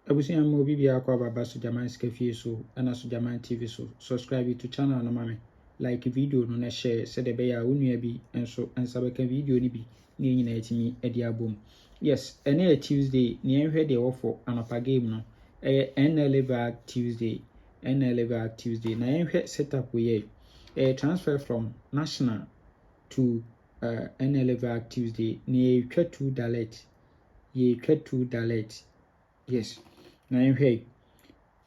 Abusia mo bibia kwa baba Sujaman Skefie so ana Sujaman TV so subscribe to channel no mame like video no na share se de be ya onua bi enso ensa beka video ni bi ni nyina etimi edi abom. Yes, ene Tuesday ni enhwe de wofo anopa game no Nla Vag Tuesday. Nla Vag Tuesday na enhwe setup we transfer from national to Nla Vag Tuesday ni twa $2 $2. Yes. Now here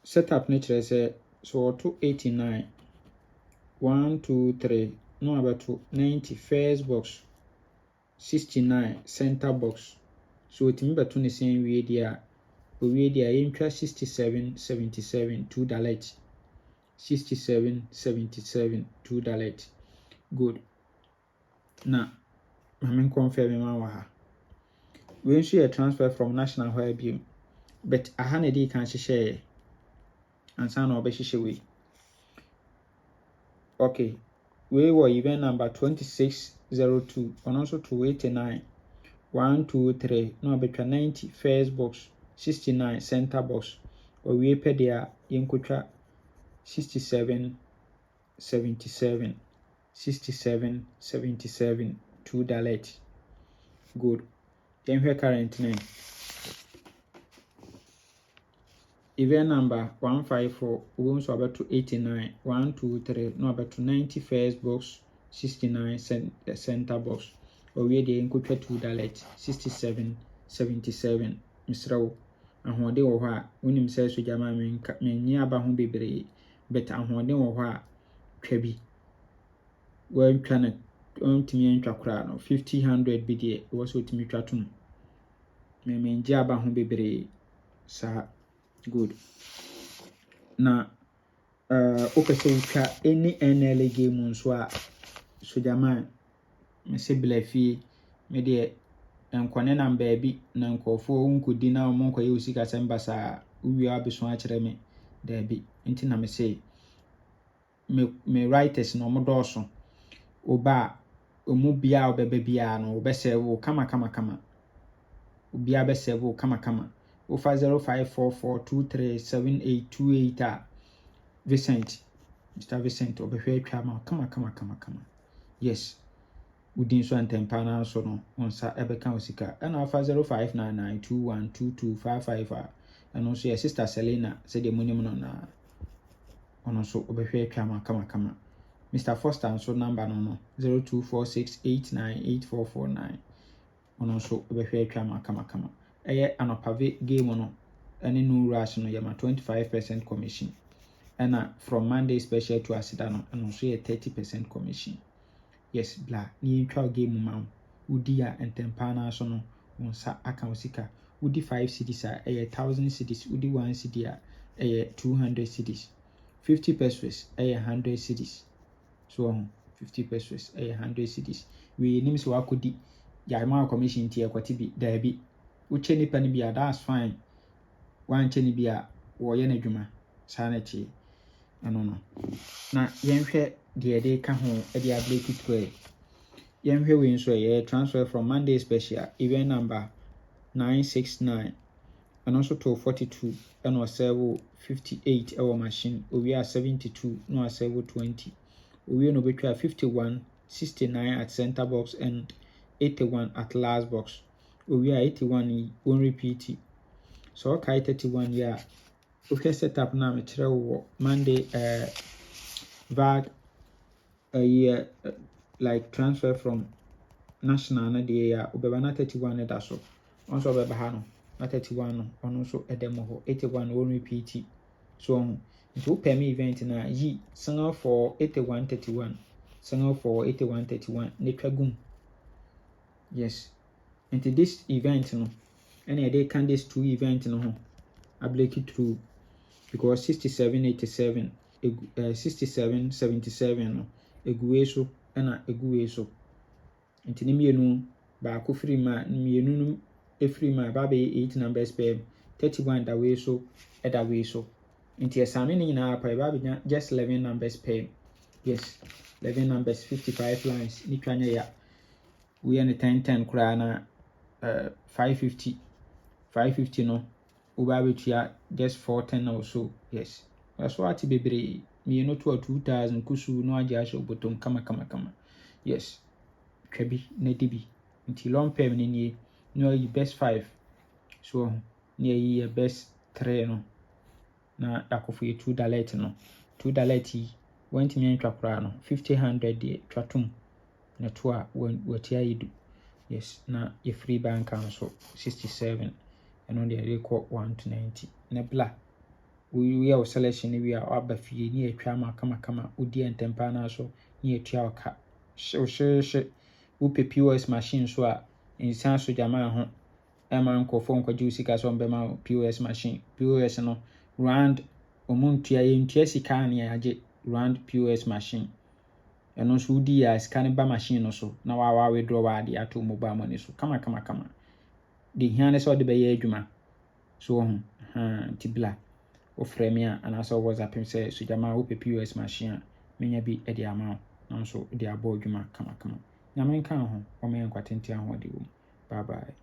setup nature say so 289 1 2 3 no about to 90 first box 69 center box so it me beto ne sen we dia intwa 67 77 $2 67 77 $2 good na mamen confirm ma wa ha we nso transfer from national where bi but ahana di kan hyehyɛ ansa na obehyehyɛ we okay we were event number 2602 on also 289 1 2 3 no betwa 90 first box 69 center box or we pay there yenkotwa 67 77 67 77 $2 good then here current name event number 154 we also about to 89 1 2 3 no about to 90 first box 69 center box or we dey nkotwa $2 67 77 misrawo ahode wo ho a wonim say so jama menni aba ho bebre but ahode wo ho a twa bi wa twa na ontimi ntwa kora no 50 bi de wo so otimi twa tum menji aba ho bebre sa good na okese utwa any NLA game nso a so jama me se blafi me de enkwane na baabi na nkofo nkodi na omo nkoye osika semba sa uwi abeso a kire me da bi nti na me se me writers no mo doso oba omu bia obebe bia no obese wo kama obia bese wo kama Ofa 0544237828 Vincent Mr. Vincent obehwe atwa ma kama yes udin so antempa na so no onsa ebeka osika na ofa 0599212255 and so your sister Selena said the money no na ono so obehwe atwa ma kama Mr. Foster so number no 0246898449 ono so obehwe atwa ma kama anopave game no any no rush no yama 25% commission and from Monday special to asida no and also 30% commission yes bla ni twa game ma udi a entempa na so no onsa aka osika udi 5 cedis a 1000 cedis udi 1 cedi a 200 cedis 50 pesos 100 cedis so 50 pesos 100 cedis we nim so akodi ya ma commission tie kwati bi da bi uche nipa ni bia that's fine wan che ni bia wo ye na dwuma sa na chi no na yenhwe de ka ho e de ability to yenhwe we nso ye transfer from Monday special event number 969 and also to 42 and was serve 58 our machine we are 72 no serve 20 we no betwa 51 69 at center box and 81 at last box we are 81 won repeat so okay 31 yeah okay setup na me kire wo Monday Vag year like transfer from national na de ya obeba na 31 da so onso obeba ha no na 31 no ono so edemo ho 81 won repeat so nto pay event na yi single for 81 31 single for 81 31 ne twagum yes into this event no any they can this two event no ability through because 67 87 67 77 no eguwe so na eguwe so into ni mienu ba ko free ma mienu no e free ma ba be 8 numbers per 31 that way so that way so into examine ni na pa ba be just 11 numbers per yes 11 numbers 55 lines ni twanya ya we any 10 10 kura na 550 no woba betua just 410 or so. Yes, so ati bebre me no to 2000 kusu no agye ahyɛ obotom kama. Yes, twabi na dibi nti long term ni nie no yi best 5 so na yi best 3 no na akofo yɛ $2 no $2 yi wantumi antwa koraa no 50-100 deɛ twatom na to a watia yi do. Yes, na yɛ free bank nso 67 ɛno deɛ rekɔ 1 to 90 na bla woyɛ wo selection no wie a waba fie ne yɛtwa ama kama wodi ntempa no so ne yɛtua wo ka hye wopɛ POS machine so a nsan so gyama ho ɛma nkɔfo nkɔgye wo sika so ɔmbɛma POS machine. POS no round ɔmontua yɛntua sika ne yɛagye round POS machine ɛno nso wodi a sika ne ba machine no so na wawa withdraw ade ato mobile money so kama de hia ne sɛ ɔde bɛyɛ adwuma so nti bla wofrɛ me a anaasɛ WhatsApp me sɛ sugyama wopɛ POS machine a menya bi de ama wo na nso de abɔ adwuma kama nyame nka ho ɔma yɛ nkwatente ahoɔden wɔ mu. Bye bye.